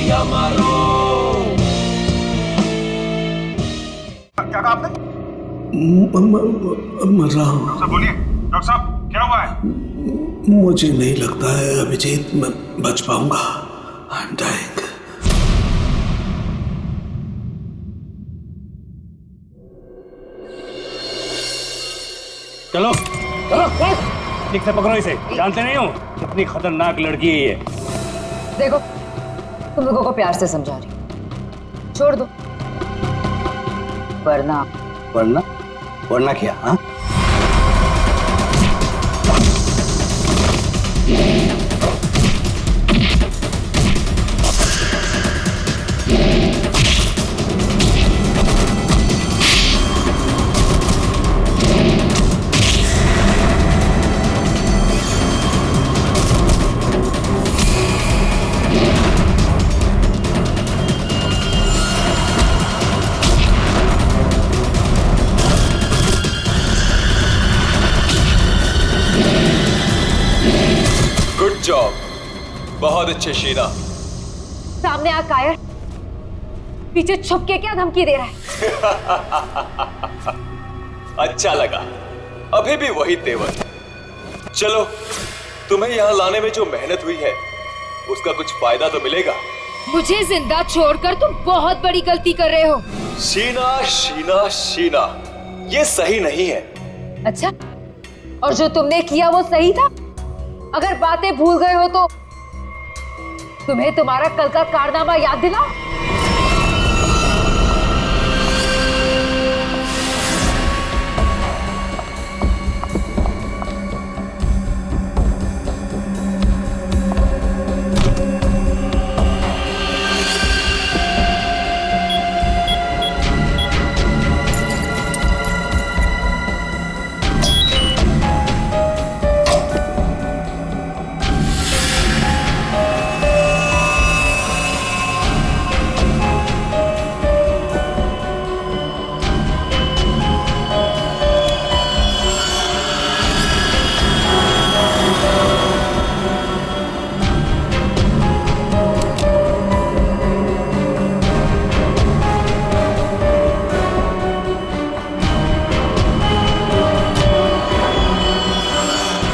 या मारो। क्या कहा आपने? मर रहा हूँ। सर बोलिए डॉक्टर साहब, क्या हुआ है? मुझे नहीं लगता है अभिजीत मैं बच पाऊंगा। I am dying. चलो चलो ठीक से पकड़ो इसे। जानते नहीं हो कितनी खतरनाक लड़की है ये। देखो तुम लोगों को प्यार से समझा रही, छोड़ दो वरना वरना वरना क्या? हाँ बहुत अच्छे शीना। सामने आ कायर, पीछे छुप के क्या धमकी दे रहा है? अच्छा लगा, अभी भी वही तेवर। चलो, तुम्हें यहाँ लाने में जो मेहनत हुई है उसका कुछ फायदा तो मिलेगा। मुझे जिंदा छोड़कर तुम बहुत बड़ी गलती कर रहे हो। शीना शीना शीना, ये सही नहीं है। अच्छा, और जो तुमने किया वो सही था? अगर बातें भूल गए हो तो तुम्हें तुम्हारा कल का कारनामा याद दिलाओ।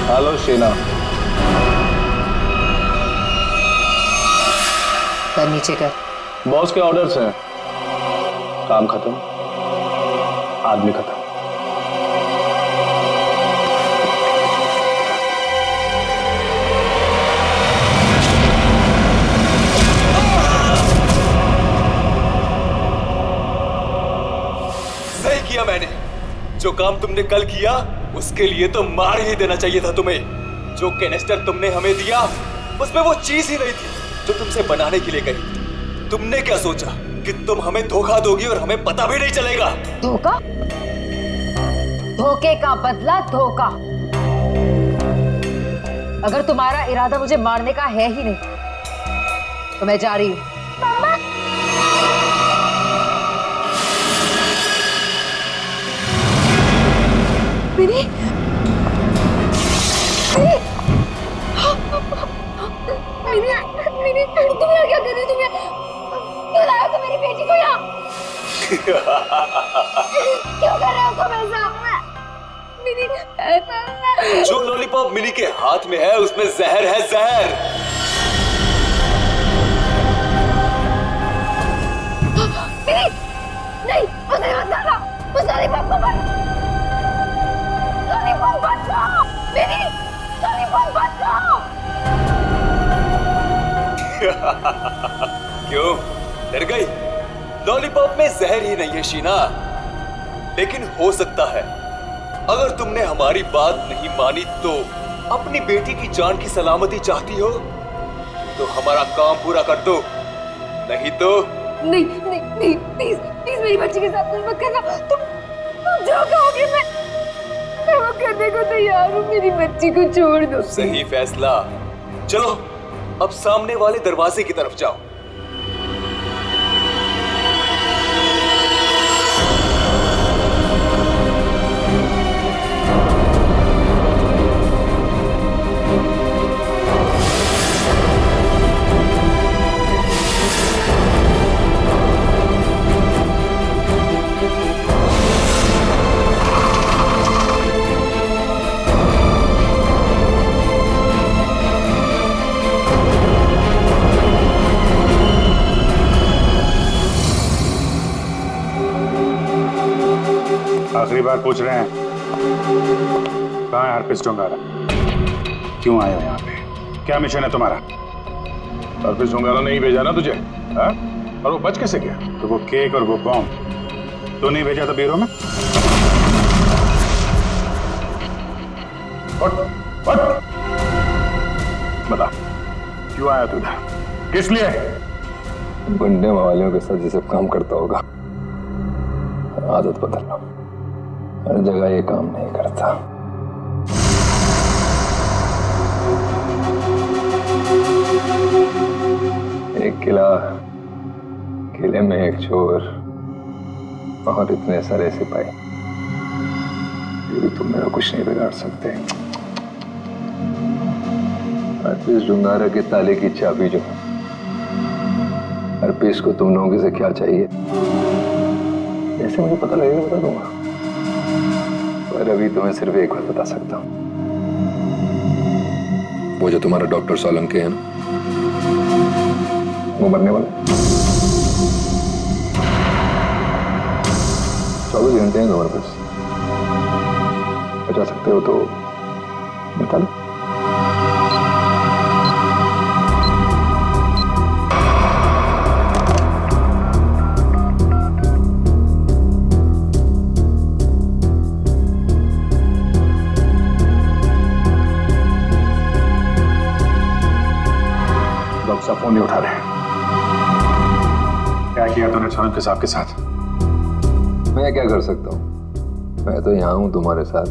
हेलो शीना। सर नीचे कर। बॉस के ऑर्डर्स हैं। काम खत्म, आदमी खत्म। सही किया मैंने। जो काम तुमने कल किया उसके लिए तो मार ही देना चाहिए था तुम्हें। जो कैनिस्टर तुमने हमें दिया उसमें वो चीज ही नहीं थी जो तुमसे बनाने के लिए कही। तुमने क्या सोचा कि तुम हमें धोखा दोगी और हमें पता भी नहीं चलेगा? धोखा? धोखे का बदला धोखा। अगर तुम्हारा इरादा मुझे मारने का है ही नहीं तो मैं जा रही हूँ। मिनी, मिनी, तुम यहाँ क्या कर रही हो? तुम क्यों लाए हो तुम मेरी बेटी को यहाँ? क्यों कर रहे हो तुम ऐसा? मिनी, जो लॉलीपॉप मिनी के हाथ में है उसमें जहर है, जहर। मिनी, नहीं, उसे मत डालो, उस लॉलीपॉप को मत। लॉलीपॉप मत खाओ, मिनी, लॉलीपॉप मत खाओ। क्यों डर गई? लॉलीपॉप में जहर ही नहीं है शीना, लेकिन हो सकता है अगर तुमने हमारी बात नहीं मानी तो अपनी बेटी की जान की सलामती चाहती हो तो हमारा काम पूरा कर दो, नहीं तो नहीं नहीं नहीं, प्लीज प्लीज मेरी बच्ची के साथ मत करना। तुम जो कहोगे मैं वो करने को तैयार हूँ। मेरी बच्ची को छोड़ दो। सही फैसला। चलो अब सामने वाले दरवाजे की तरफ जाओ। बार पूछ रहे हैं, कहाँ है हरप्रीत डोंगारा? क्यों आए हो यहाँ पे? क्या मिशन है तुम्हारा? हरप्रीत डोंगारा ने ही भेजा ना तुझे, हा? और वो बच कैसे गया? तो वो केक और वो बॉम्ब तो नहीं भेजा था ब्यूरो में? उठ, उठ। बता, क्यों आया तू इधर? किस लिए? गुंडे वालियों के साथ जैसे काम करता होगा, आदत बदल लो। हर जगह ये काम नहीं करता। एक किला, किले में एक चोर और इतने सारे सिपाही, ये भी तुम मेरा कुछ नहीं बिगाड़ सकते। हरप्रीत डोंगारा के ताले की चाबी जो है, हरप्रीत को तुम लोगों से क्या चाहिए जैसे मुझे पता लगेगा बता दूंगा, पर अभी तुम्हें सिर्फ एक बात बता सकता हूं। वो जो तुम्हारा डॉक्टर सोलंकी है ना, वो मरने वाला है। 24 घंटे हैं तुम्हारे पास, बचा सकते हो तो बता लो। डॉक्टर साहब फोन नहीं उठा रहे। क्या किया तूने सोलंकी साहब के साथ? मैं क्या कर सकता हूँ? मैं तो यहाँ हूँ तुम्हारे साथ।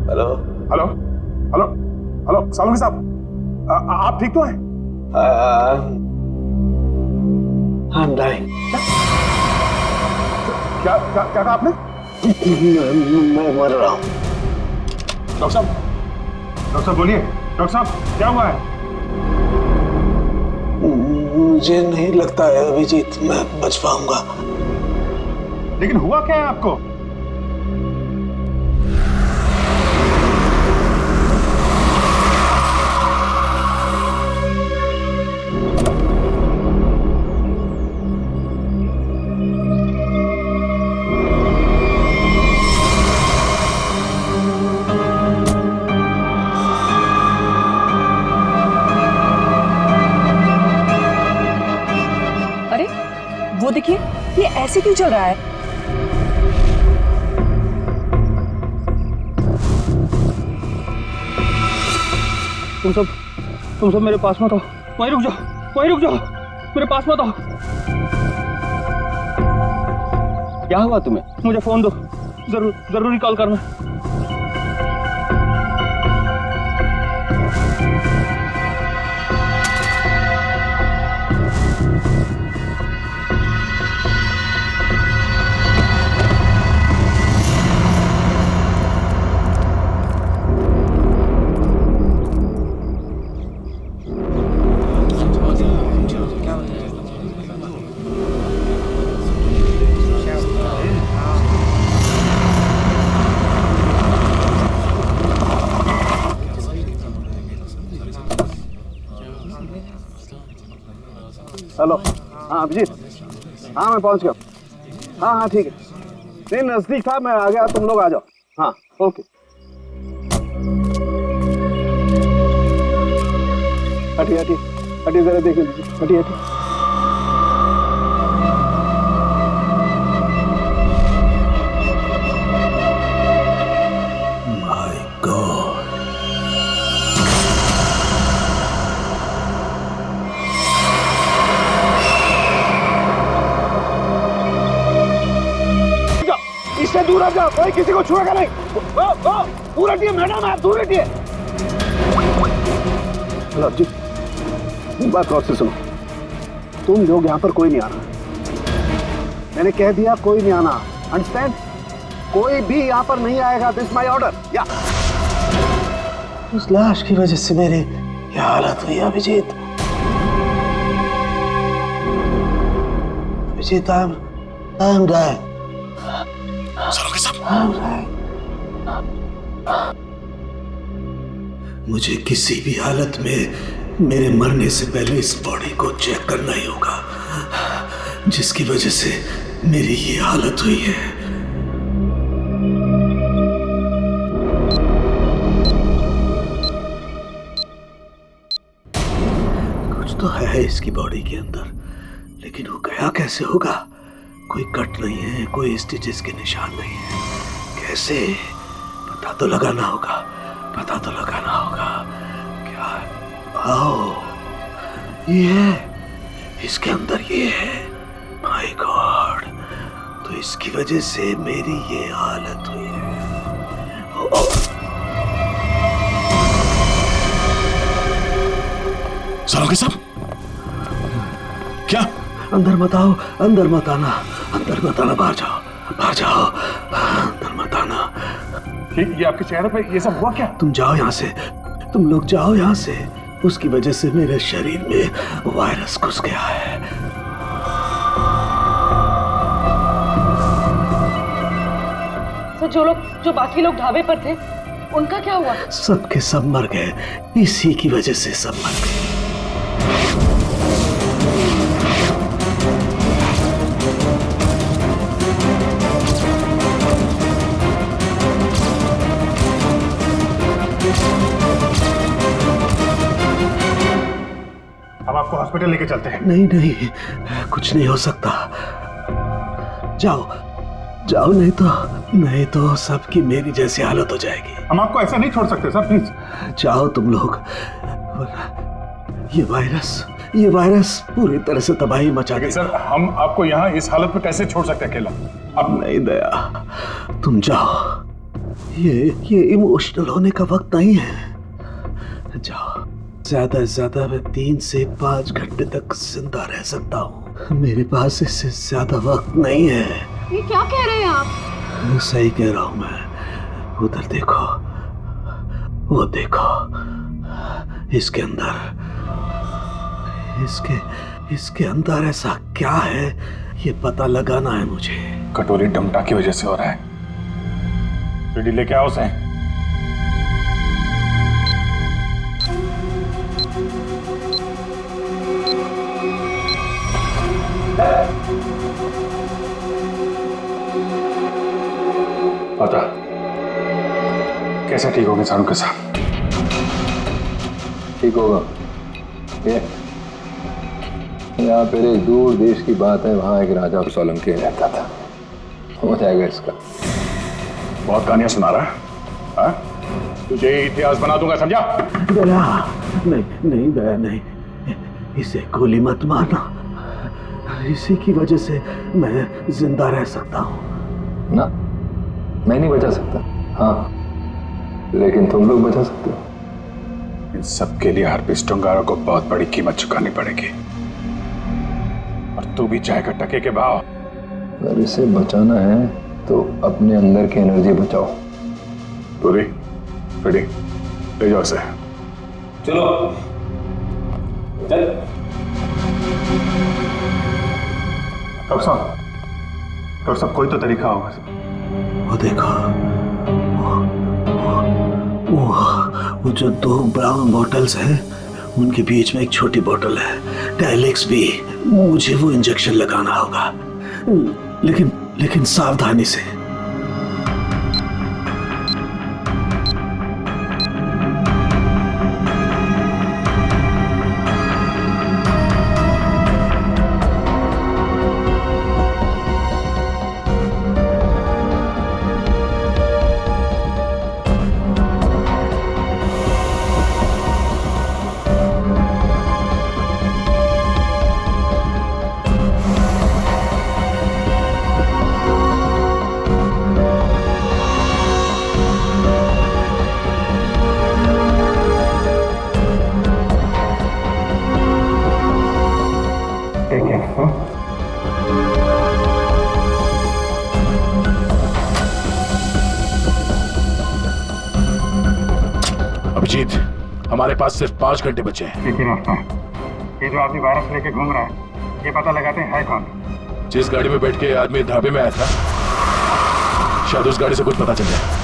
Hello hello hello hello Solanki साहब, आप ठीक तो हैं? I'm dying. क्या क्या क्या कहा आपने? मैं मर रहा हूँ। डॉक्टर साहब बोलिए। डॉक्टर साहब क्या हुआ है? मुझे नहीं लगता है अभिजीत मैं बच पाऊंगा। लेकिन हुआ क्या है आपको? वो देखिए, ये ऐसे क्यों चल रहा है? तुम सब मेरे पास मत आओ, वहीं रुक जाओ, मेरे पास मत आओ। क्या हुआ तुम्हें? मुझे फोन दो, जरूरी कॉल करना। हेलो, हाँ अभिजीत, हाँ मैं पहुंच गया। हाँ ठीक है, नहीं नजदीक था, मैं आ गया, तुम लोग आ जाओ। हाँ ओके। हटिए जरा देख लीजिए, हटिए। My God. इससे दूर हट जाओ, कोई किसी को छुएगा नहीं। दूर हटिए मैडम, आप दूर हटिए। हेलो जी, बात गौर से सुनो, तुम लोग यहाँ पर कोई नहीं आना। मैंने कह दिया कोई नहीं आना, अंडरस्टैंड? कोई भी यहाँ पर नहीं आएगा, दिस माय ऑर्डर। या उस लाश की वजह से मेरी ये हालत हुई अभिजीत। I am dying. सरोगे सब? मुझे किसी भी हालत में मेरे मरने से पहले इस बॉडी को चेक करना ही होगा, जिसकी वजह से मेरी ये हालत हुई है। कुछ तो है इसकी बॉडी के अंदर, लेकिन वो गया कैसे होगा? कोई कट नहीं है, कोई स्टिचेस के निशान नहीं है। कैसे? पता तो लगाना होगा, पता तो लगाना होगा। क्या? आओ, ये है, इसके अंदर ये है। माय गॉड, तो इसकी वजह से मेरी ये हालत हुई है। सरोगे सब? क्या? अंदर मत आओ, अंदर मत आना, अंदर मत आना, बाहर जाओ, बाहर जाओ, अंदर मत आना। ये आपके चेहरे पे ये सब हुआ क्या? तुम जाओ यहाँ से, तुम लोग जाओ यहाँ से। उसकी वजह से मेरे शरीर में वायरस घुस गया है। तो जो बाकी लोग ढाबे पर थे, उनका क्या हुआ? सब के सब मर गए, इसी की वजह से सब मर गए। अब आपको हॉस्पिटल लेके चलते हैं। नहीं नहीं, कुछ नहीं हो सकता। जाओ जाओ, नहीं तो सबकी मेरी जैसी हालत हो जाएगी। हम आपको ऐसा नहीं छोड़ सकते सर, प्लीज। जाओ तुम लोग। ये वायरस पूरी तरह से तबाही मचा देगा। सर, हम आपको यहाँ इस हालत में कैसे छोड़ सकते हैं अकेला? अब नहीं दया, तुम जाओ। ये इमोशनल होने का वक्त नहीं है। जाओ। ज्यादा से ज्यादा मैं 3 से 5 घंटे तक जिंदा रह सकता हूँ। मेरे पास इससे ज्यादा वक्त नहीं है। ये क्या कह रहे हैं आप? सही कह रहा हूँ मैं। उधर देखो, वो देखो, इसके इसके अंदर ऐसा क्या है, ये पता लगाना है मुझे। कटोरी डमटा की वजह से हो रहा है। रेडी लेके आओ उसे। पता कैसे ठीक होंगे सारू के साथ? ठीक होगा। ये यहाँ पर एक दूर देश की बात है, वहां एक राजा सोलंकी रहता था। हो जाएगा इसका। बहुत कहानियां सुना रहा है, हाँ? तुझे इतिहास बना दूंगा, समझा? दया नहीं दया नहीं, इसे गोली मत मारना। इसी की वजह से मैं जिंदा रह सकता हूँ। ना, मैं नहीं बचा सकता, हाँ, लेकिन तुम लोग बचा सकते हो। इन सब के लिए हार्पिस टोंगारा को बहुत बड़ी कीमत चुकानी पड़ेगी, और तू भी चाहेगा टके के भाव। अगर इसे बचाना है तो अपने अंदर की एनर्जी बचाओ। पूरी रेडी, ले जाओ इसे। चलो चल। डॉक्टर साहब, कोई तो तरीका होगा। वो देखो, वो जो 2 ब्राउन बॉटल्स हैं, उनके बीच में एक छोटी बोतल है, टाइलेक्स भी। मुझे वो इंजेक्शन लगाना होगा, लेकिन सावधानी से। अभिजीत, हमारे पास सिर्फ 5 घंटे बचे हैं। एक ही रास्ता है, ये जो आदमी वायरस लेके घूम रहा है, ये पता लगाते हैं है कौन। जिस गाड़ी में बैठ के आदमी ढाबे में आया था, शायद उस गाड़ी से कुछ पता चल जाए।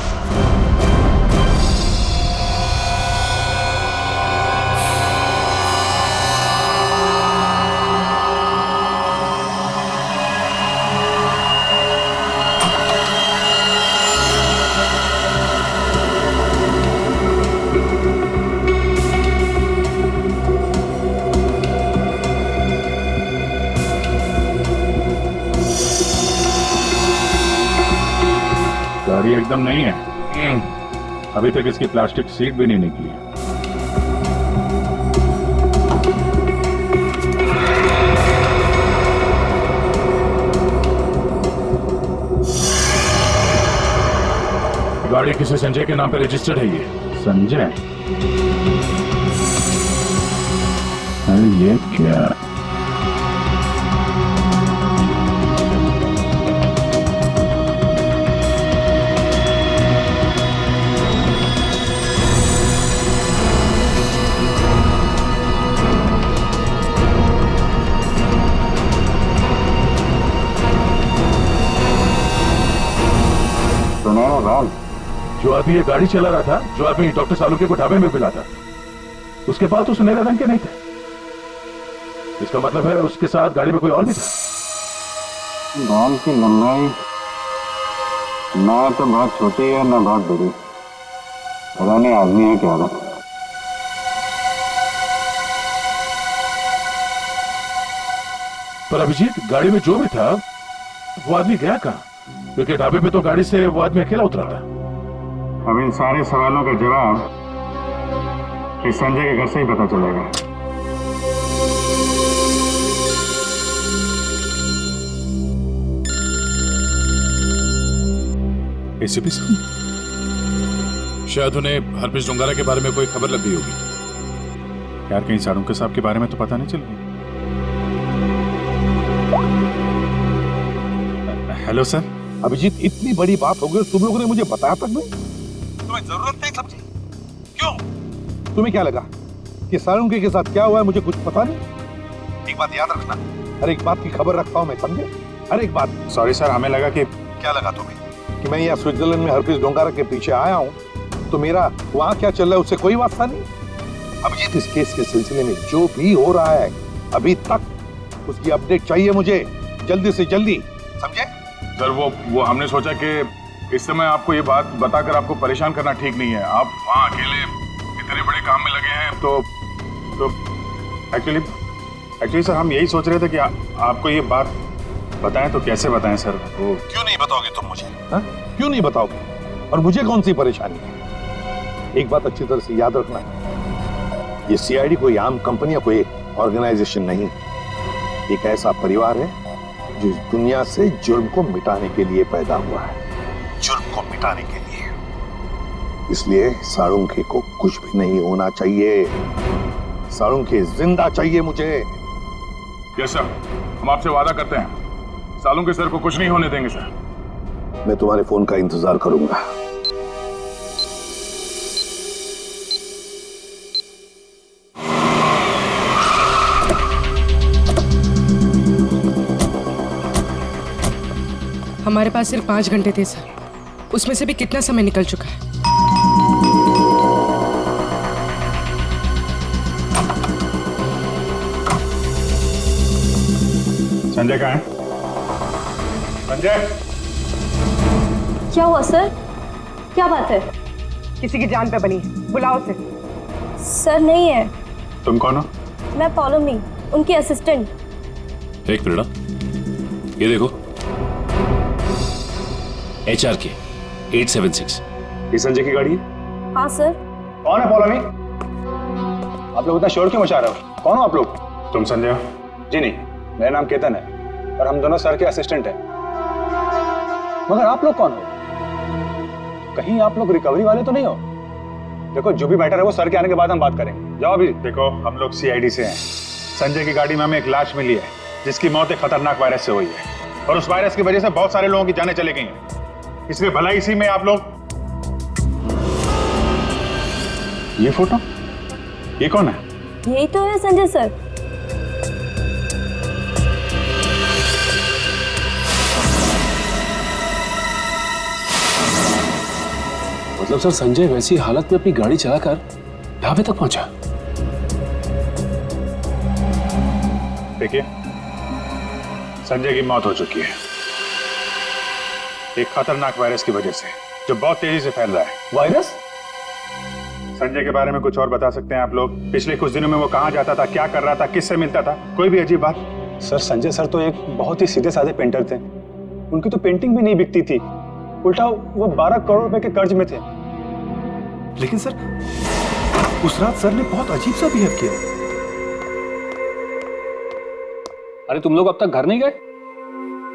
गाड़ी एकदम नहीं है। अभी तक इसकी प्लास्टिक सीट भी नहीं निकली है। गाड़ी किसी संजय के नाम पे रजिस्टर्ड है ये। संजय? अरे ये क्या? जो आदमी ये गाड़ी चला रहा था, जो आदमी डॉक्टर सालुके को ढाबे में मिला था, उसके पास तो सुनहरे रंग के नहीं थे। इसका मतलब है उसके साथ गाड़ी में कोई और भी था। बाल की लंबाई ना तो बहुत छोटी है ना बहुत बड़ी। पता नहीं आदमी है क्या था। पर अभिजीत, गाड़ी में जो भी था वो आदमी गया कहाँ? क्योंकि ढाबे पे तो गाड़ी से वो आदमी अकेला उतरा था। अब इन सारे सवालों का जवाब इस संजय के घर से ही पता चलेगा। एसीपी साहब, शायद उन्हें हरप्रीत डोंगारा के बारे में कोई खबर लग गई होगी। यार कहीं साड़ुंके साहब के बारे में तो पता नहीं चल रही। Hello sir. अभिजीत, इतनी बड़ी बात हो गई, तुम लोगों ने मुझे बताया तक नहीं? तुम्हें जरूरत नहीं समझी? क्यों? तुम्हें क्या लगा कि साळुंके के साथ क्या हुआ है मुझे कुछ पता नहीं? एक बात याद रखना, हर एक बात की खबर रखता हूं मैं, समझे? हर एक बात। सॉरी सर, हमें लगा कि क्या लगा तुम्हें कि मैं यहाँ स्विट्जरलैंड में हरप्रीत डोंगारा के पीछे आया हूँ तो मेरा वहां क्या चल रहा है उससे कोई वास्ता नहीं? अभिजीत, इस केस के सिलसिले में जो भी हो रहा है अभी तक उसकी अपडेट चाहिए मुझे, जल्दी से जल्दी, समझे? सर वो हमने सोचा कि इस समय आपको ये बात बताकर आपको परेशान करना ठीक नहीं है। आप वहाँ अकेले इतने बड़े काम में लगे हैं तो एक्चुअली सर हम यही सोच रहे थे कि आपको ये बात बताएं तो कैसे बताएं सर। वो क्यों नहीं बताओगे तुम मुझे? हा? क्यों नहीं बताओगे? और मुझे कौन सी परेशानी है? एक बात अच्छी तरह से याद रखना, ये सीआईडी कोई आम कंपनी या कोई ऑर्गेनाइजेशन नहीं, एक ऐसा परिवार है जो इस दुनिया से जुर्म को मिटाने के लिए पैदा हुआ है, जुर्म को मिटाने के लिए। इसलिए साळुंके को कुछ भी नहीं होना चाहिए। साळुंके जिंदा चाहिए मुझे। यस सर, हम आपसे वादा करते हैं साळुंके सर को कुछ नहीं होने देंगे सर। मैं तुम्हारे फोन का इंतजार करूंगा। हमारे पास सिर्फ 5 घंटे थे सर, उसमें से भी कितना समय निकल चुका है। संजय कहाँ है? संजय! क्या हुआ सर? क्या बात है? किसी की जान पे बनी है, बुलाओ उसे। सर नहीं है। तुम कौन हो? मैं पौलमी, उनकी असिस्टेंट। एक मिनट, ये देखो, HRK 876। ये संजय की गाड़ी है? हाँ सर। कौन है पौलमी? आप लोग इतना शोर क्यों मचा रहे हो? कौन हो आप लोग? तुम संजय हो? जी नहीं, मेरा नाम केतन है और हम दोनों सर के असिस्टेंट हैं। मगर आप लोग कौन हो? कहीं आप लोग रिकवरी वाले तो नहीं हो? देखो, जो भी मैटर है वो सर के आने के बाद हम बात करेंगे। जाओ अभी। देखो, हम लोग सीआईडी से हैं। संजय की गाड़ी में हमें एक लाश मिली है जिसकी मौत एक खतरनाक वायरस से हुई है और उस वायरस की वजह से बहुत सारे लोगों की जानें चली गई हैं। इसलिए भला इसी में आप लोग। ये फोटो, ये कौन है? यही तो है संजय सर। मतलब सर संजय वैसी हालत में अपनी गाड़ी चलाकर ढाबे तक पहुंचा? देखिए, संजय की मौत हो चुकी है एक खतरनाक वायरस की वजह से, जो बहुत तेजी से फैल रहा है। वायरस? संजय के बारे में कुछ और बता सकते हैं आप लोग? पिछले कुछ दिनों में वो कहाँ जाता था, क्या कर रहा था, किससे मिलता था? कोई भी अजीब बात? सर संजय सर तो एक बहुत ही सीधे साधे पेंटर थे। उनकी तो पेंटिंग भी नहीं बिकती थी, उल्टा वो 12 करोड़ रुपए के कर्ज में थे। लेकिन सर, उस रात सर ने बहुत अजीब सा बिहेव किया। अरे तुम लोग अब तक घर नहीं गए?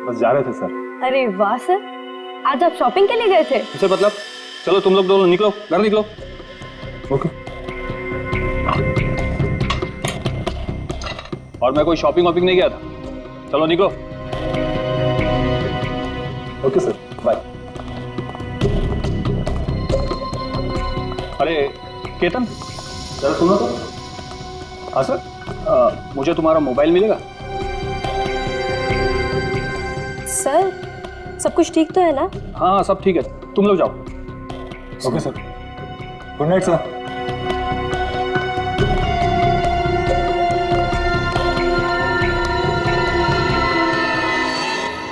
बस जा रहे थे सर। अरे वाह सर, आज आप शॉपिंग के लिए गए थे? इसे मतलब चलो तुम लोग दोनों निकलो, घर निकलो। ओके। और मैं कोई शॉपिंग वॉपिंग नहीं गया था, चलो निकलो। Okay sir, bye. अरे केतन, जरा सुनो तो। हाँ सर, मुझे तुम्हारा मोबाइल मिलेगा? सर, सब कुछ ठीक तो है ना? हाँ सब ठीक है, तुम लोग जाओ। Okay sir, good night sir.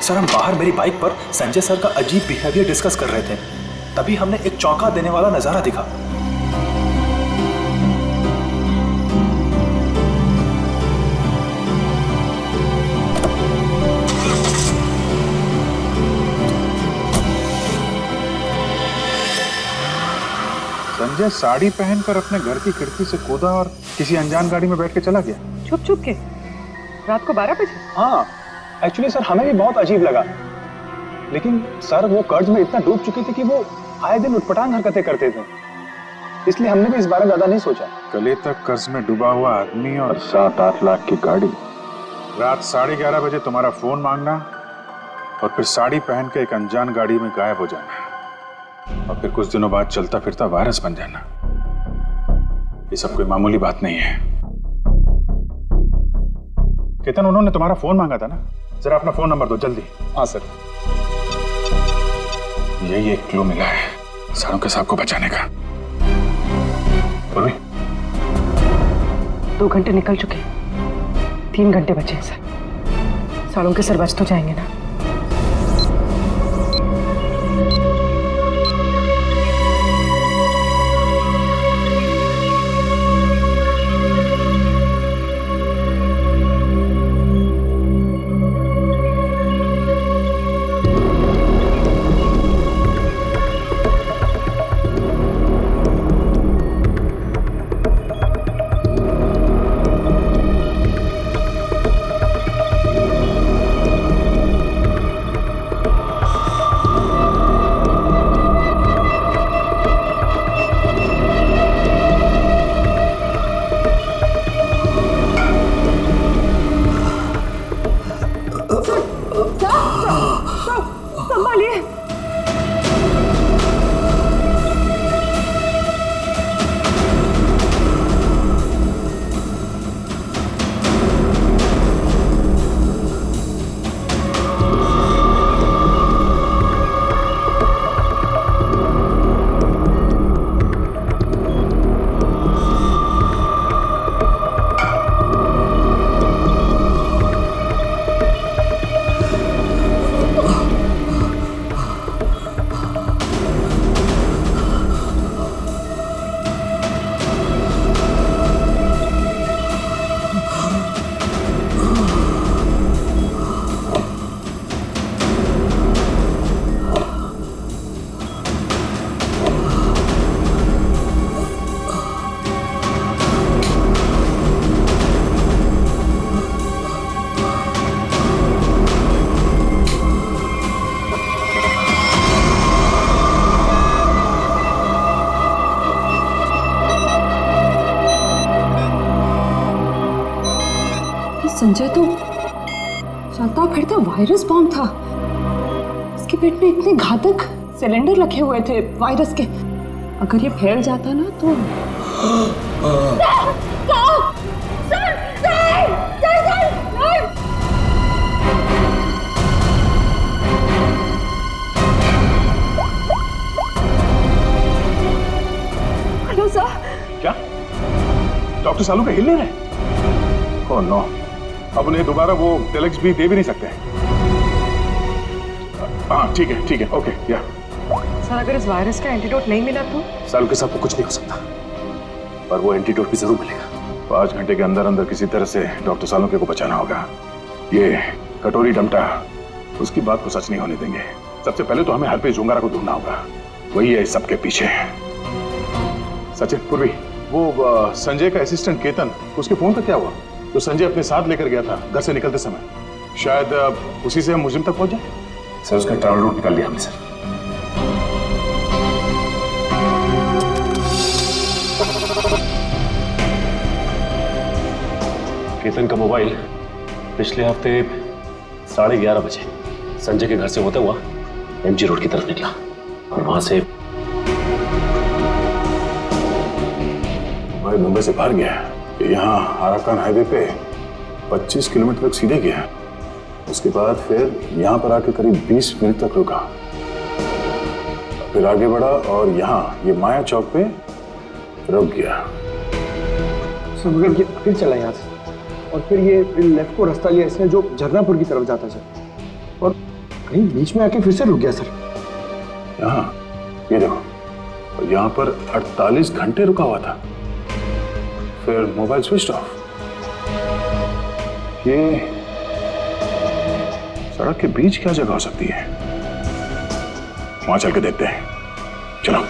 Sir, हम बाहर मेरी बाइक पर संजय सर का अजीब बिहेवियर डिस्कस कर रहे थे, तभी हमने एक चौंका देने वाला नजारा दिखा। संजय साड़ी पहनकर अपने घर की खिड़की से कूदा और किसी अनजान गाड़ी में बैठ के चला गया। छुप छुप के रात को 12 बजे? हाँ, एक्चुअली सर हमें भी बहुत अजीब लगा, लेकिन सर वो कर्ज में इतना डूब चुके थे कि वो आए दिन उटपटांग हरकतें करते थे, इसलिए हमने भी इस बारे में ज्यादा नहीं सोचा। गले तक कर्ज में डूबा हुआ आदमी और 7-8 लाख की गाड़ी। रात 11:30 बजे तुम्हारा फोन मांगना और फिर साड़ी पहन के एक अनजान गाड़ी में गायब हो जाना और फिर कुछ दिनों बाद चलता फिरता वायरस बन जाना, ये सब कोई मामूली बात नहीं है। केतन, उन्होंने तुम्हारा फोन मांगा था ना? जरा अपना फोन नंबर दो जल्दी। हाँ सर। यही एक क्लू मिला है सारों के साहब को बचाने का। बोलो। 2 घंटे निकल चुके हैं, 3 घंटे बचे हैं सर। सालों के सर बच तो जाएंगे ना? संजय तो चलता फिरता वायरस बॉम्ब था। इसके पेट में इतने घातक सिलेंडर रखे हुए थे वायरस के, अगर ये फैल जाता ना तो डॉक्टर सालू के हिल नहीं रहे। ओह नो, अब उन्हें दोबारा वो टेलेक्स भी दे भी नहीं सकते। हाँ ठीक है, ओके या। सर अगर इस वायरस का एंटीडोट नहीं मिला तो? सालू के साथ तो कुछ नहीं हो सकता, पर वो एंटीडोट भी जरूर मिलेगा। 5 घंटे के अंदर अंदर किसी तरह से डॉक्टर सालुंके को बचाना होगा। ये कटोरी डमटा उसकी बात को सच नहीं होने देंगे। सबसे पहले तो हमें हरप्रीत झुंगारा को ढूंढना होगा, वही है इस सबके पीछे। सचिन, पूर्वी, वो संजय का असिस्टेंट केतन, उसके फोन का क्या हुआ? तो संजय अपने साथ लेकर गया था घर से निकलते समय, शायद उसी से हम मुजिम तक पहुंच जाए। सर उसका ट्रैवल रूट निकाल लिया हमने सर। केतन का मोबाइल पिछले हफ्ते 11:30 बजे संजय के घर से होते हुआ एमजी रोड की तरफ निकला और वहां से मोबाइल मुंबई से बाहर गया, यहाँ आराकान हाईवे पे 25 किलोमीटर तक सीधे गया। उसके बाद फिर यहाँ पर आके करीब 20 मिनट तक रुका, फिर आगे बढ़ा और यहाँ ये माया चौक पे रुक गया। मगर ये फिर चला यहाँ से और फिर ये लेफ्ट को रास्ता लिया इसने जो झरनापुर की तरफ जाता सर, और कहीं बीच में आके फिर से रुक गया सर। यहाँ ये देखो, और यहाँ पर 48 घंटे रुका हुआ था, फिर मोबाइल स्विच ऑफ। ये सड़क के बीच क्या जगह हो सकती है? वहां चल के देखते हैं, चलो।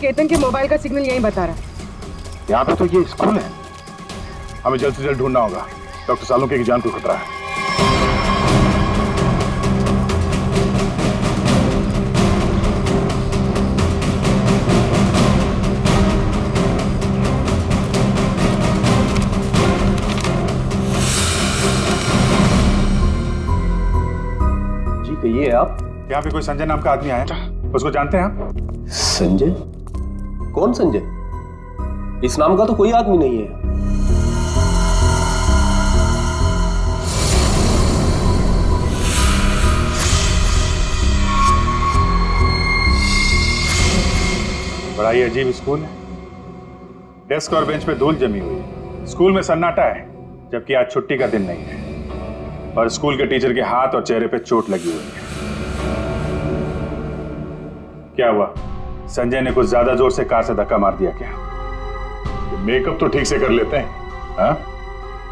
केतन के मोबाइल का सिग्नल यही बता रहा है। यहाँ पे तो ये स्कूल है, हमें जल्द से जल्द ढूंढना होगा। डॉक्टर सालुंके की जान को खतरा है। जी कहिए आप। यहाँ पे कोई संजय नाम का आदमी आया था, उसको जानते हैं आप? संजय? कौन संजय? इस नाम का तो कोई आदमी नहीं है। बड़ा ही अजीब स्कूल है। डेस्क और बेंच पे धूल जमी हुई है। स्कूल में सन्नाटा है, जबकि आज छुट्टी का दिन नहीं है। और स्कूल के टीचर के हाथ और चेहरे पे चोट लगी हुई है। क्या हुआ? संजय ने कुछ ज्यादा जोर से कार से धक्का मार दिया क्या? मेकअप तो ठीक से कर लेते हैं, हाँ?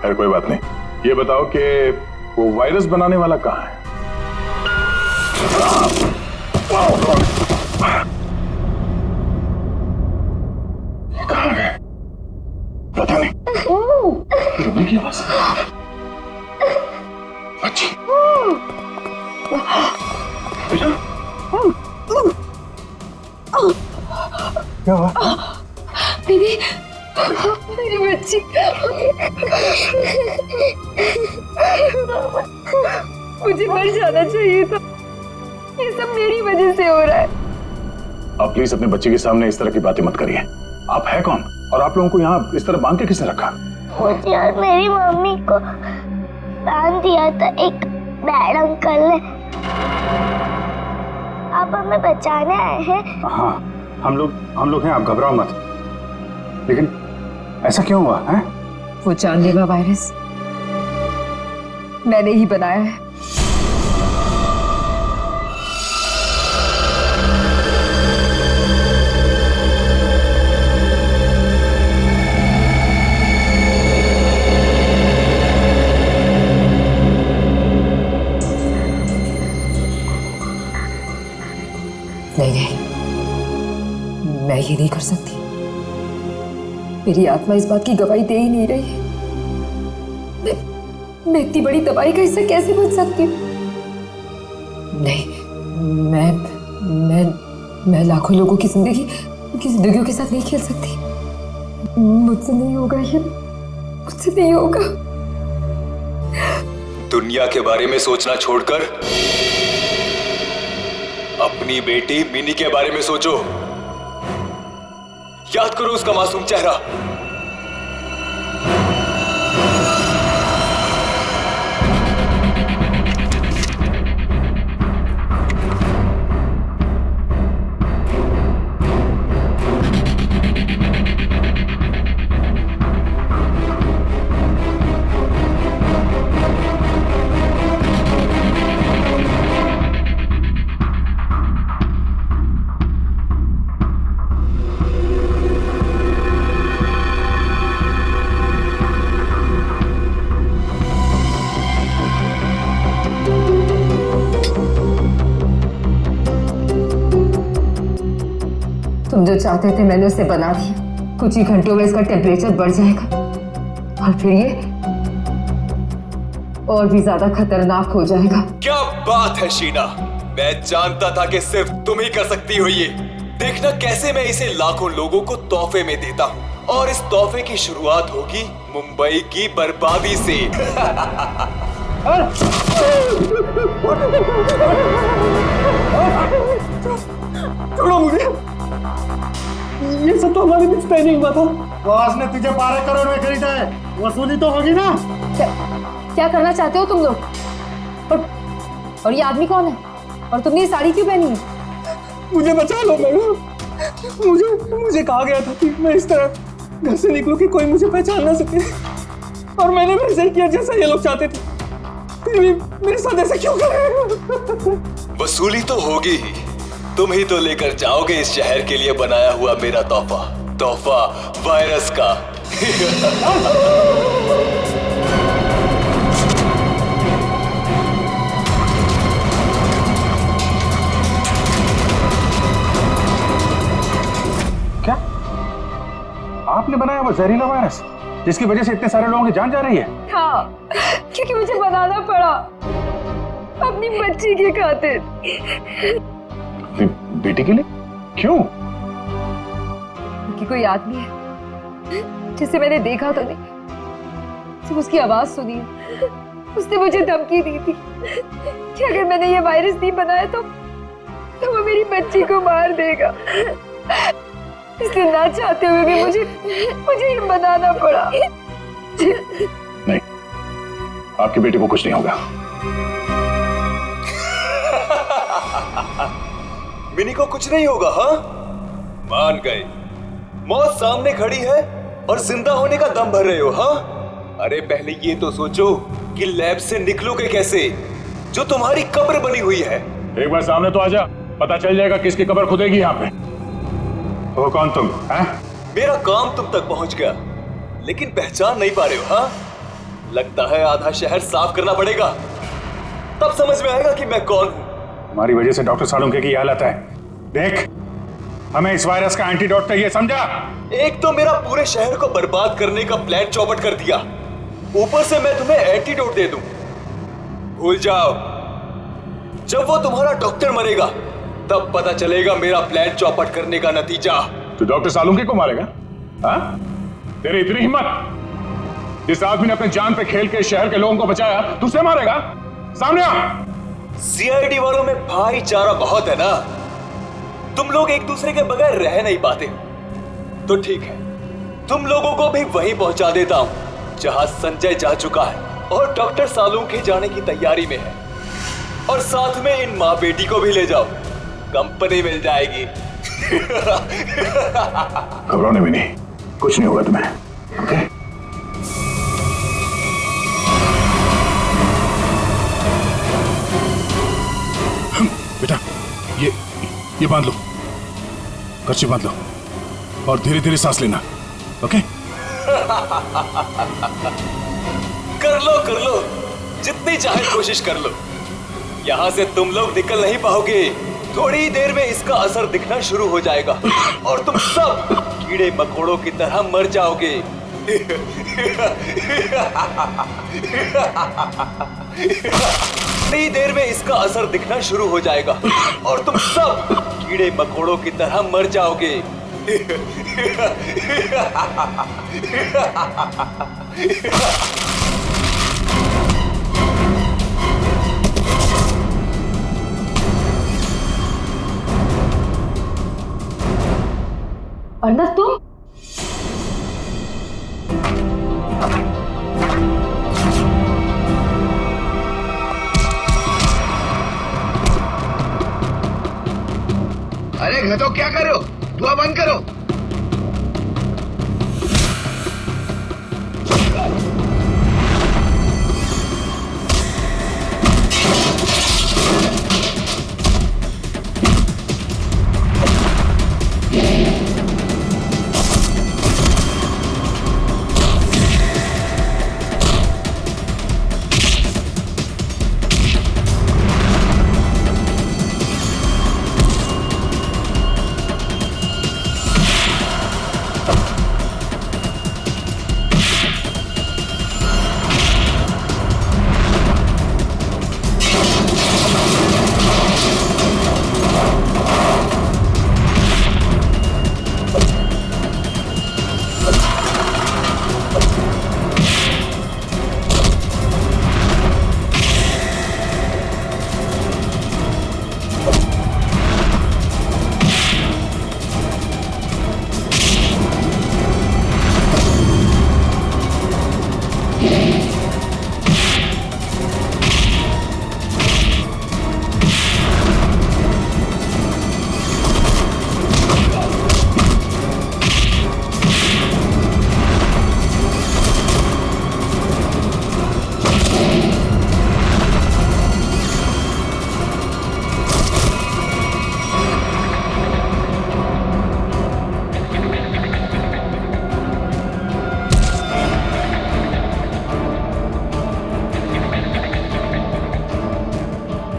खैर कोई बात नहीं। ये बताओ कि वो वायरस बनाने वाला कहाँ है? कहाँ है? पता नहीं। रोने की आवाज। अच्छी। क्या हुआ? दीदी, मेरी बच्ची। मुझे मर जाना चाहिए था। ये सब मेरी वजह से हो रहा है। आप प्लीज अपने बच्चे के सामने इस तरह की बातें मत करिए। आप है कौन? और आप लोगों को यहाँ इस तरह बांध के किसने रखा? मुझे और मेरी मम्मी को बांध दिया था एक बैड अंकल ने। आप हमें बचाने आए हैं? हाँ, हम लोग हैं, आप घबराओ मत। लेकिन ऐसा क्यों हुआ है? वो जानलेवा वायरस मैंने ही बनाया है। नहीं, मैं ये नहीं कर सकती। मेरी आत्मा इस बात की गवाही दे ही नहीं रही है। मैं इतनी बड़ी तबाही का हिस्सा कैसे बन सकती हूँ? नहीं, मैं लाखों लोगों की जिंदगियों के साथ नहीं खेल सकती। मुझसे नहीं होगा ये, मुझसे नहीं होगा। दुनिया के बारे में सोचना छोड़कर अपनी बेटी मिनी के बारे में सोचो। याद करो उसका मासूम चेहरा, तुम जो चाहते थे मैंने उसे बना दिया। कुछ ही घंटों में इसका टेम्परेचर बढ़ जाएगा और फिर ये और भी ज्यादा खतरनाक हो जाएगा। क्या बात है शीना, मैं जानता था कि सिर्फ तुम ही कर सकती हो ये। देखना कैसे मैं इसे लाखों लोगों को तोहफे में देता हूँ, और इस तोहफे की शुरुआत होगी मुंबई की बर्बादी से। छोड़ो मुझे, ये सब तो हमारे बीच तय नहीं हुआ था। बॉस ने तुझे 12 करोड़ में खरीदा है, वसूली तो होगी ना। क्या करना चाहते हो तुम लोग? और ये आदमी कौन है? और तुमने ये साड़ी क्यों पहनी है? मुझे बचा लो मैडम। मुझे कहा गया था कि मैं इस तरह घर से निकलूं कि कोई मुझे पहचान ना सके, और मैंने वैसे ही किया जैसा ये लोग चाहते थे। फिर भी मेरे साथ ऐसा क्यों कर रहे हो? वसूली तो होगी ही, तुम ही तो लेकर जाओगे इस शहर के लिए बनाया हुआ मेरा तोहफा वायरस का। क्या आपने बनाया वो जहरीला वायरस जिसकी वजह से इतने सारे लोगों की जान जा रही है? हाँ, क्योंकि मुझे बनाना पड़ा अपनी बच्ची की खातिर। बेटी के लिए? क्यों? क्योंकि कोई आदमी है जिसे मैंने देखा तो नहीं, सिर्फ उसकी आवाज सुनी है। उसने मुझे धमकी दी थी कि अगर मैंने ये वायरस नहीं बनाया तो वो मेरी बच्ची को मार देगा। इसलिए ना चाहते हुए भी मुझे ये बनाना पड़ा। नहीं, आपकी बेटी को कुछ नहीं होगा। मिनी को कुछ नहीं होगा? हाँ, मान गए। मौत सामने खड़ी है और जिंदा होने का दम भर रहे हो? हाँ, अरे पहले ये तो सोचो कि लैब से निकलोगे कैसे, जो तुम्हारी कब्र बनी हुई है। एक बार सामने तो आजा, पता चल जाएगा किसकी कब्र खुदेगी यहाँ पे। वो कौन तुम? मेरा काम तुम तक पहुंच गया, लेकिन पहचान नहीं पा रहे हो? हाँ, लगता है आधा शहर साफ करना पड़ेगा, तब समझ में आएगा कि मैं कौन हूँ। हमारी वजह से डॉक्टर सालुंके की हालत है। देख, हमें इस वायरस का एंटीडोट चाहिए, समझा? एक तो मेरा पूरे शहर को बर्बाद करने का प्लान चौपट कर दिया, ऊपर से मैं तुम्हें एंटीडोट दे दूं। भूल जाओ, जब वो तुम्हारा डॉक्टर मरेगा तब पता चलेगा मेरा प्लान चौपट करने का नतीजा। तू डॉक्टर सालुंके को मारेगा? हाँ? तेरी इतनी हिम्मत? जिस आदमी ने अपने जान पे खेल के शहर के लोगों को बचाया, तू उसे मारेगा? सामने आ। सीआईडी वालों में भाईचारा बहुत है ना, तुम लोग एक दूसरे के बगैर रह नहीं पाते। तो ठीक है, तुम लोगों को भी वहीं पहुंचा देता हूं जहां संजय जा चुका है और डॉक्टर सालुंके जाने की तैयारी में है, और साथ में इन माँ बेटी को भी ले जाओ, कंपनी मिल जाएगी। घबराने भी नहीं, कुछ नहीं होगा तुम्हें। ओके? बेटा, ये बांध लो, कर्ची बांध लो और धीरे धीरे सांस लेना। ओके? कर लो, जितनी चाहे कोशिश कर लो। यहाँ से तुम लोग निकल नहीं पाओगे, थोड़ी देर में इसका असर दिखना शुरू हो जाएगा और तुम सब कीड़े मकोड़ों की तरह मर जाओगे। थोड़ी देर में इसका असर दिखना शुरू हो जाएगा और तुम सब कीड़े मकोड़ों की तरह मर जाओगे। अर्नब, तुम? अरे घटो, क्या कर रहे हो? धुआं बंद करो।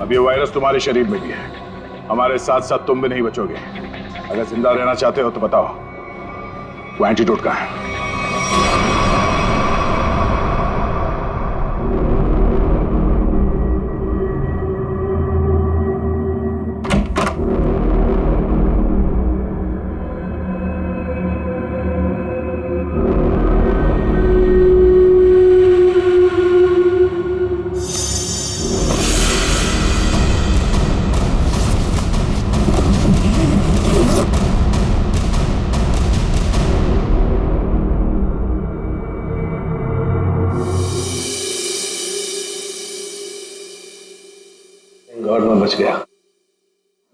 अब ये वायरस तुम्हारे शरीर में भी है, हमारे साथ साथ तुम भी नहीं बचोगे। अगर जिंदा रहना चाहते हो तो बताओ, वो एंटीडोट कहाँ है? गॉड में बच गया,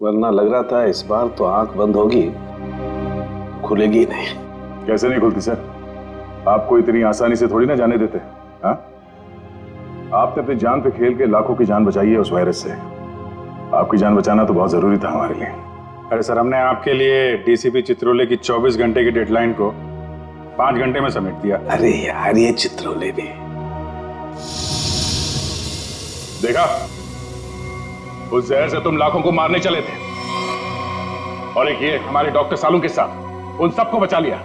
वरना लग रहा था इस बार तो आंख बंद होगी, खुलेगी ही नहीं। कैसे नहीं खुलती सर? आपको इतनी आसानी से थोड़ी ना जाने देते। हाँ, आपने अपनी जान पे खेल के लाखों की जान बचाई है उस वायरस से। आपकी जान बचाना तो बहुत जरूरी था हमारे लिए। अरे सर, हमने आपके लिए डीसीपी चित्रोले की 24 घंटे की डेडलाइन को 5 घंटे में समेट दिया। अरे यार, ये चित्रोले भी देखा, उस जहर से तुम लाखों को मारने चले थे, और एक ये हमारे डॉक्टर सालू के साथ उन सबको बचा लिया।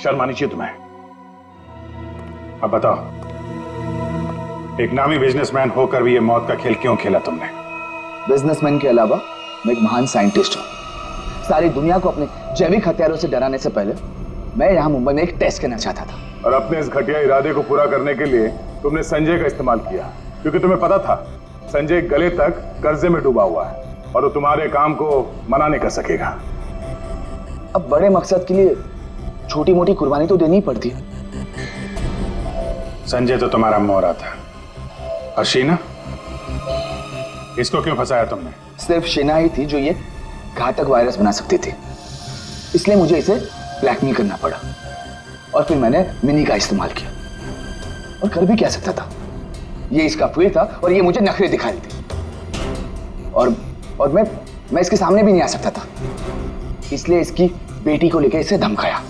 शर्म आनी चाहिए तुम्हें। अब बताओ, एक नामी बिजनेसमैन होकर भी ये मौत का खेल क्यों खेला तुमने? बिजनेसमैन के अलावा मैं एक महान साइंटिस्ट हूं। सारी दुनिया को अपने जैविक हथियारों से डराने से पहले मैं यहां मुंबई में एक टेस्ट करना चाहता था। और अपने इस घटिया इरादे को पूरा करने के लिए तुमने संजय का इस्तेमाल किया, क्योंकि तुम्हें पता था संजय गले तक कर्जे में डूबा हुआ है और वो तुम्हारे काम को मना नहीं कर सकेगा। अब बड़े मकसद के लिए छोटी मोटी कुर्बानी तो देनी पड़ती है। संजय तो तुम्हारा मोहरा था, और शीना, इसको क्यों फंसाया तुमने? सिर्फ शीना ही थी जो ये घातक वायरस बना सकती थी, इसलिए मुझे इसे ब्लैकमेल करना पड़ा। और फिर मैंने मिनी का इस्तेमाल किया, और कर भी क्या सकता था, ये इसका फील्ड था और ये मुझे नखरे दिखा रही थी। और मैं इसके सामने भी नहीं आ सकता था, इसलिए इसकी बेटी को लेकर इसे धमकाया।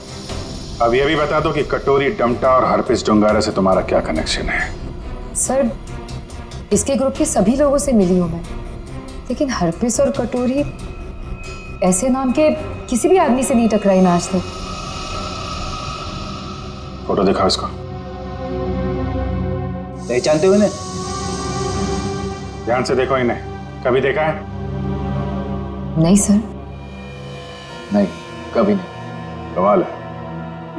अब ये भी बता दो कि कटोरी डमटा और हरपिस डोंगारा से तुम्हारा क्या कनेक्शन है? सर, इसके ग्रुप के सभी लोगों से मिली हूं मैं, लेकिन हरपिस और कटोरी ऐसे नाम के किसी भी आदमी से नहीं टकराई मैं आज तक। फोटो दिखाओ इसको। पहचानते हो इन्हें? ध्यान से देखो इन्हें, कभी देखा है? नहीं सर। नहीं, कभी नहीं। कमाल है,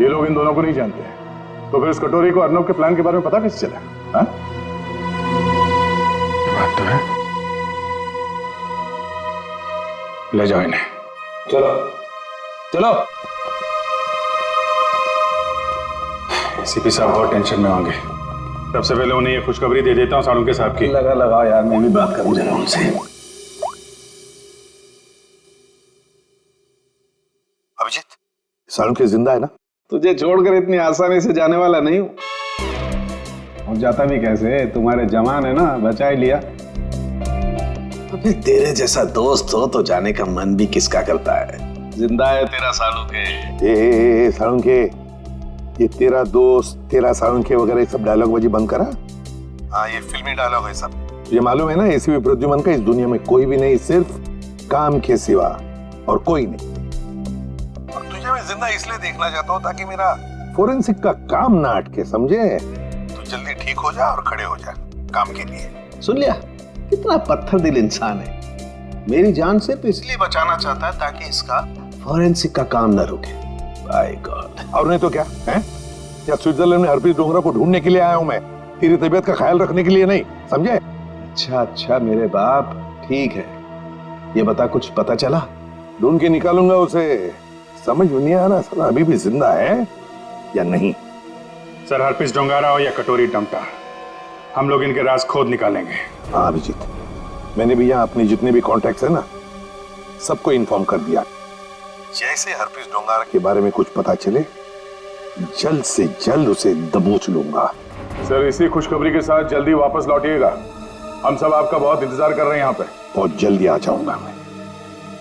ये लोग इन दोनों को नहीं जानते हैं। तो फिर इस कटोरी को अर्नब के प्लान के बारे में पता कैसे चला? हाँ? बात तो है। ले जाओ इन्हें। चलो चलो। सीपी साहब बहुत टेंशन में होंगे। सबसे पहले उन्हें ये खुशखबरी दे देता हूँ सालुंके साहब की। लगा यार, मैं भी बात करूं जरा उनसे। अभिजीत, सालुंके जिंदा है ना? तुझे छोड़कर इतनी आसानी से जाने वाला नहीं हूं। और जाता भी कैसे, तुम्हारे जवान है ना, बचा ही लिया। अभी तेरे जैसा दोस्त हो तो जाने का मन भी किसका करता है। जिंदा है तेरा सालुंके। सालुंके, ये तेरा दोस्त, तेरा सालुंके वगैरह सब डायलॉग बाजी बंद करा। हाँ, ये फिल्मी डायलॉग है सब। ये मालूम है ना, एसीपी प्रद्युमन का इस दुनिया में कोई भी नहीं, सिर्फ काम के सिवा और कोई नहीं। और तुझे मैं जिंदा इसलिए देखना चाहता हूँ ताकि मेरा फोरेंसिक का काम ना अटके, समझे? तू जल्दी ठीक हो जा और खड़े हो जा काम के लिए। सुन लिया, कितना पत्थर दिल इंसान है। मेरी जान सिर्फ इसलिए बचाना चाहता है ताकि इसका फॉरेंसिक का काम न रुके। By God. और नहीं तो क्या है? क्या स्विट्जरलैंड में हरप्रीत डोंगरा को ढूंढने के लिए आया हूं मैं, तेरी तबीयत का ख्याल रखने के लिए नहीं, समझे? अच्छा मेरे बाप, ठीक है। ये बता, कुछ पता चला? ढूंढ के निकालूंगा उसे। समझ में नहीं आ रहा साला अभी भी जिंदा है या नहीं। सर, हरपिस डोंगारा हो या कटोरी डमटा, हम लोग इनके राज खोद निकालेंगे। हाँ अभिजीत, मैंने भी यहाँ अपने जितने भी कॉन्टैक्ट्स है ना, सबको इन्फॉर्म कर दिया। जैसे हरप्रीत डोंगारा के बारे में कुछ पता चले, जल्द से जल्द उसे दबोच लूंगा। सर, इसी खुशखबरी के साथ जल्दी वापस लौटिएगा। हम सब आपका बहुत इंतजार कर रहे हैं यहाँ पे। बहुत जल्दी आ जाऊंगा मैं।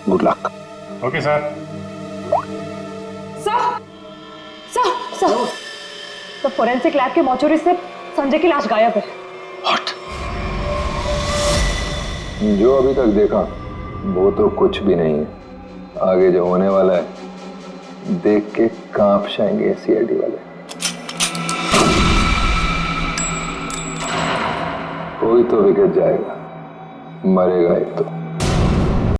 Good luck. Okay sir. Sir, तो फोरेंसिक लैब के मॉर्चरी से संजय की लाश गायब है। जो अभी तक देखा वो तो कुछ भी नहीं है। आगे जो होने वाला है देख के कांप जाएंगे सीआईडी वाले। कोई तो विकेट जाएगा, मरेगा एक तो।